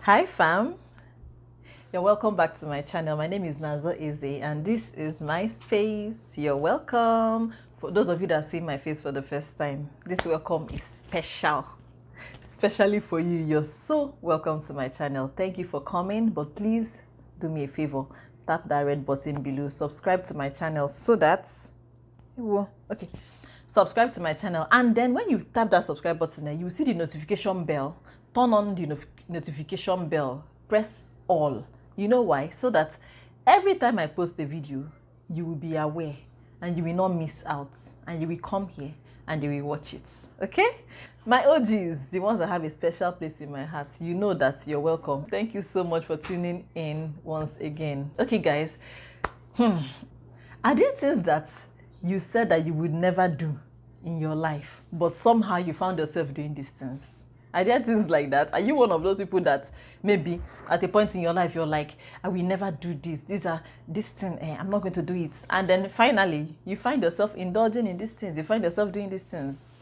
Hi fam, you're welcome back to my channel. My name is Nazo Eze and this is my space. You're welcome. For those of you that see my face for the first time, this welcome is special, especially for you. You're so welcome to my channel. Thank you for coming, but please do me a favor, tap that red button below, subscribe to my channel so that okay, subscribe to my channel, and then when you tap that subscribe button, you will see the notification bell. Turn on the notification bell, press all. You know why? So that every time I post a video, you will be aware and you will not miss out, and you will come here and you will watch it. Okay, my OGs, the ones that have a special place in my heart, you know that you're welcome. Thank you so much for tuning in once again. Okay guys, are there things that you said that you would never do in your life, but somehow you found yourself doing these things? Are there things like that? Are you one of those people that maybe at a point in your life you're like, I will never do this, this thing, I'm not going to do it, and then finally you find yourself indulging in these things, you find yourself doing these things?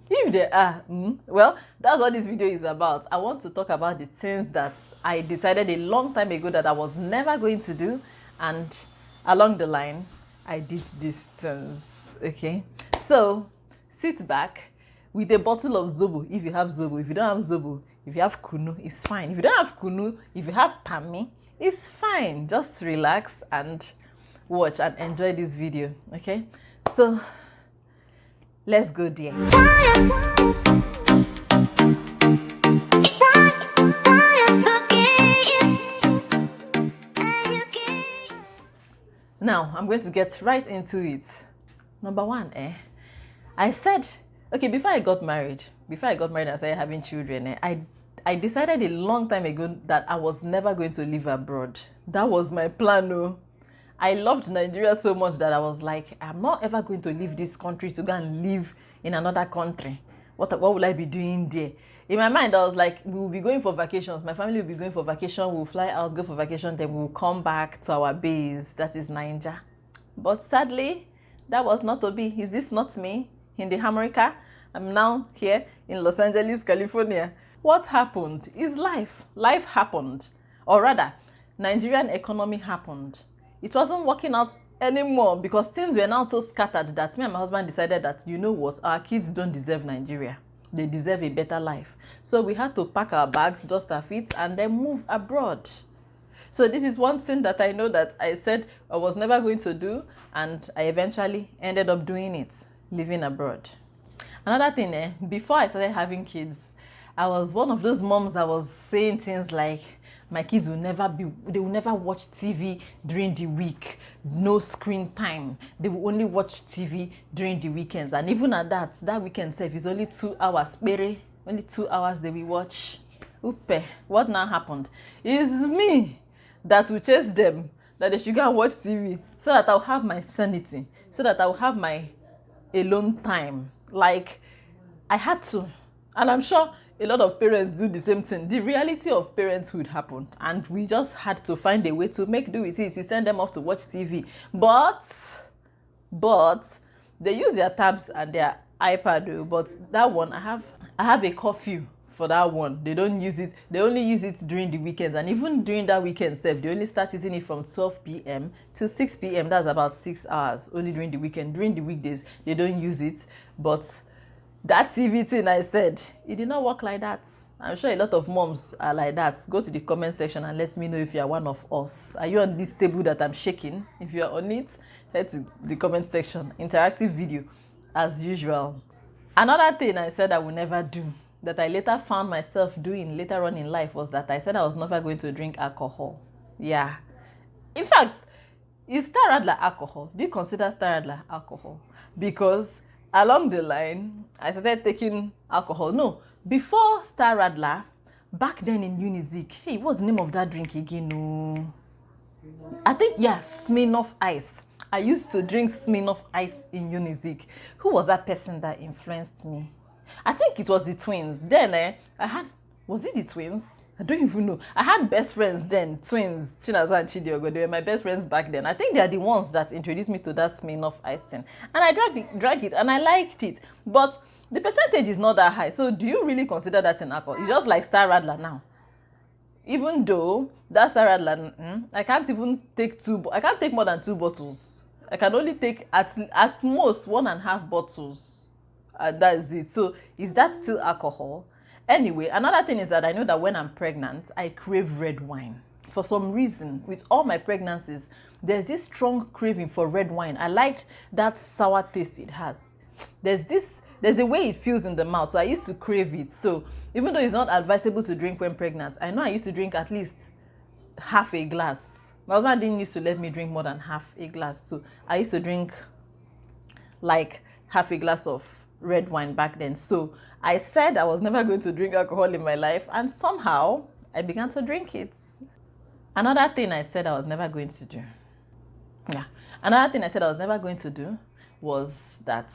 If they are, well, that's what this video is about. I want to talk about the things that I decided a long time ago that I was never going to do, and along the line I did these things. Okay, so sit back with a bottle of zobo if you have zobo. If you don't have zobo, if you have kunu, it's fine. If you don't have kunu, if you have pami, it's fine. Just relax and watch and enjoy this video. Okay, so let's go there. Now I'm going to get right into it. Number one, I said, okay, before I got married and started having children, I decided a long time ago that I was never going to live abroad. That was my plan. No, I loved Nigeria so much that I was like, I'm not ever going to leave this country to go and live in another country. What will I be doing there? In my mind, I was like, we will be going for vacations. My family will be going for vacation. We'll fly out, go for vacation, then we'll come back to our base, that is Nigeria. But sadly, that was not to be. Is this not me in the America? I'm now here in Los Angeles, California. What happened is life. Life happened. Or rather, Nigerian economy happened. It wasn't working out anymore because things were now so scattered that me and my husband decided that, you know what, our kids don't deserve Nigeria. They deserve a better life. So we had to pack our bags, dust our feet, and then move abroad. So this is one thing that I know that I said I was never going to do, and I eventually ended up doing it, living abroad. Another thing, before I started having kids, I was one of those moms that was saying things like, my kids will they will never watch TV during the week, no screen time. They will only watch TV during the weekends. And even at that weekend self is only 2 hours. Only 2 hours they will watch. Upe, what now happened? It's me that will chase them, that they should go and watch TV so that I'll have my sanity, so that I'll have my alone time. Like, I had to. And I'm sure a lot of parents do the same thing. The reality of parenthood happened, and we just had to find a way to make do with it. You send them off to watch TV, but they use their tabs and their iPad. But that one, I have a curfew for that one. They don't use it. They only use it during the weekends, and even during that weekend self, they only start using it from 12 p.m. till 6 p.m. That's about 6 hours only during the weekend. During the weekdays, they don't use it. But that TV thing I said, it did not work like that. I'm sure a lot of moms are like that. Go to the comment section and let me know if you are one of us. Are you on this table that I'm shaking? If you are on it, head to the comment section. Interactive video as usual. Another thing I said I would never do, that I later found myself doing later on in life, was that I said I was never going to drink alcohol. Yeah. In fact, is Star Radler alcohol? Do you consider Star Radler alcohol? Because along the line, I started taking alcohol. No, before Star Radler, back then in Unizik, hey, what's the name of that drink again? No, I think, yeah, Smirnoff Ice. I used to drink Smirnoff Ice in Unizik. Who was that person that influenced me? I think it was the twins. Then was it the twins? I don't even know. I had best friends then, twins, Chinaza and Chidiogo. They were my best friends back then. I think they are the ones that introduced me to that Smirnoff Ice thing. And I drank it and I liked it. But the percentage is not that high. So do you really consider that an alcohol? It's just like Star Radler now. even though that salad, I can't even take I can't take more than 2 bottles. I can only take at most 1.5 bottles. That's it. So is that still alcohol? Anyway, another thing is that I know that when I'm pregnant, I crave red wine. For some reason, with all my pregnancies, there's this strong craving for red wine. I liked that sour taste it has. There's a way it feels in the mouth, so I used to crave it. So even though it's not advisable to drink when pregnant, I know I used to drink at least half a glass. My husband didn't used to let me drink more than half a glass, so I used to drink like half a glass of red wine back then. So I said I was never going to drink alcohol in my life, and somehow I began to drink it. Another thing I said I was never going to do. Another thing I said I was never going to do was that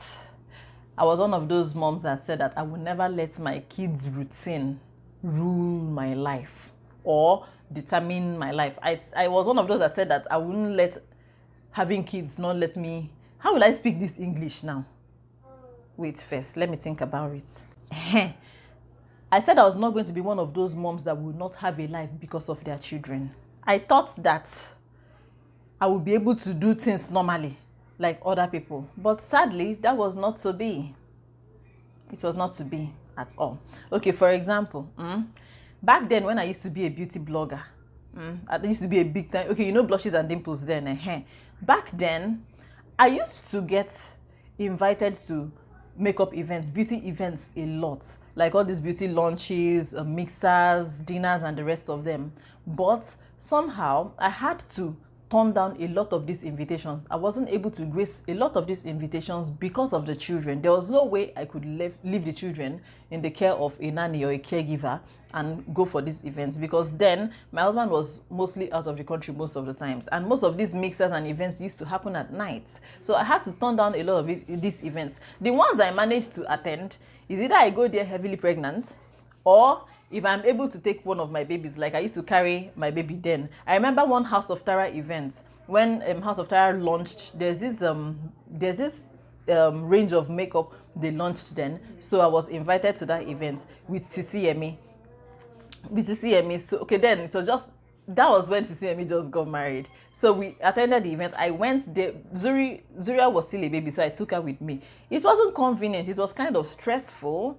I was one of those moms that said that I would never let my kids' routine rule my life or determine my life. I was one of those that said that I wouldn't let having kids not let me. How will I speak this English now? Wait first, let me think about it. I said I was not going to be one of those moms that would not have a life because of their children. I thought that I would be able to do things normally like other people. But sadly, that was not to be. It was not to be at all. Okay, for example, back then when I used to be a beauty blogger, I used to be a big time, okay, you know blushes and dimples then. Back then, I used to get invited to makeup events, beauty events a lot. Like all these beauty launches, mixers, dinners, and the rest of them. But somehow, I had to turn down a lot of these invitations. I wasn't able to grace a lot of these invitations because of the children. There was no way I could leave the children in the care of a nanny or a caregiver and go for these events, because then my husband was mostly out of the country most of the times, and most of these mixers and events used to happen at night. So I had to turn down a lot of these events. The ones I managed to attend is either I go there heavily pregnant, or if I'm able to take one of my babies, like I used to carry my baby then. I remember one House of Tara event when House of Tara launched. There's this range of makeup they launched then. So I was invited to that event with CCME. So okay, then it was just, that was when CCME just got married. So we attended the event. I went there. Zuria was still a baby, so I took her with me. It wasn't convenient. It was kind of stressful.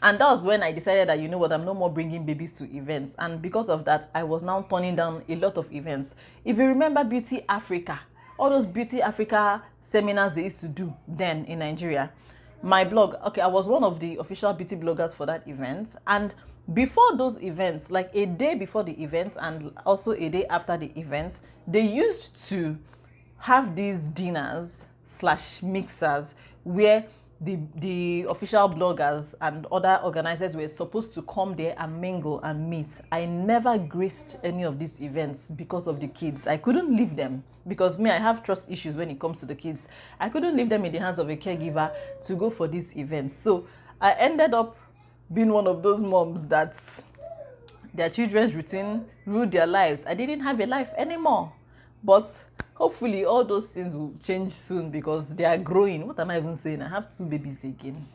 And that was when I decided that, you know what, I'm no more bringing babies to events. And because of that, I was now turning down a lot of events. If you remember Beauty Africa, all those Beauty Africa seminars they used to do then in Nigeria, my blog, okay, I was one of the official beauty bloggers for that event. And before those events, like a day before the event and also a day after the event, they used to have these dinners / mixers where the official bloggers and other organizers were supposed to come there and mingle and meet. I never graced any of these events because of the kids. I couldn't leave them, because I have trust issues when it comes to the kids. I couldn't leave them in the hands of a caregiver to go for these events. So I ended up being one of those moms that their children's routine ruled their lives. I didn't have a life anymore. But hopefully all those things will change soon, because they are growing. What am I even saying? I have 2 babies again.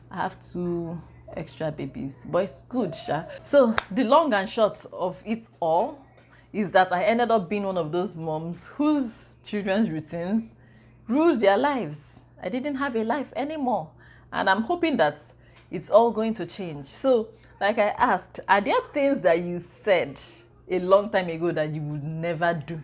I have 2 extra babies. But it's good, sha. So the long and short of it all is that I ended up being one of those moms whose children's routines ruled their lives. I didn't have a life anymore. And I'm hoping that it's all going to change. So like I asked, are there things that you said a long time ago that you would never do,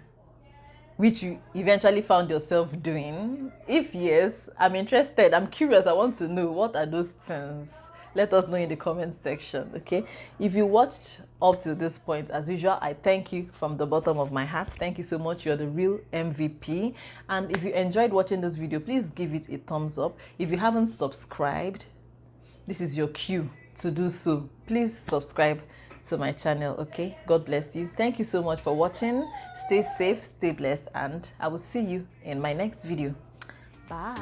which you eventually found yourself doing? If yes, I'm interested. I'm curious. I want to know, what are those things? Let us know in the comment section, okay? If you watched up to this point, as usual, I thank you from the bottom of my heart. Thank you so much. You're the real MVP. And if you enjoyed watching this video, please give it a thumbs up. If you haven't subscribed, this is your cue to do so. Please subscribe to my channel, okay? God bless you. Thank you so much for watching. Stay safe, stay blessed, and I will see you in my next video. Bye.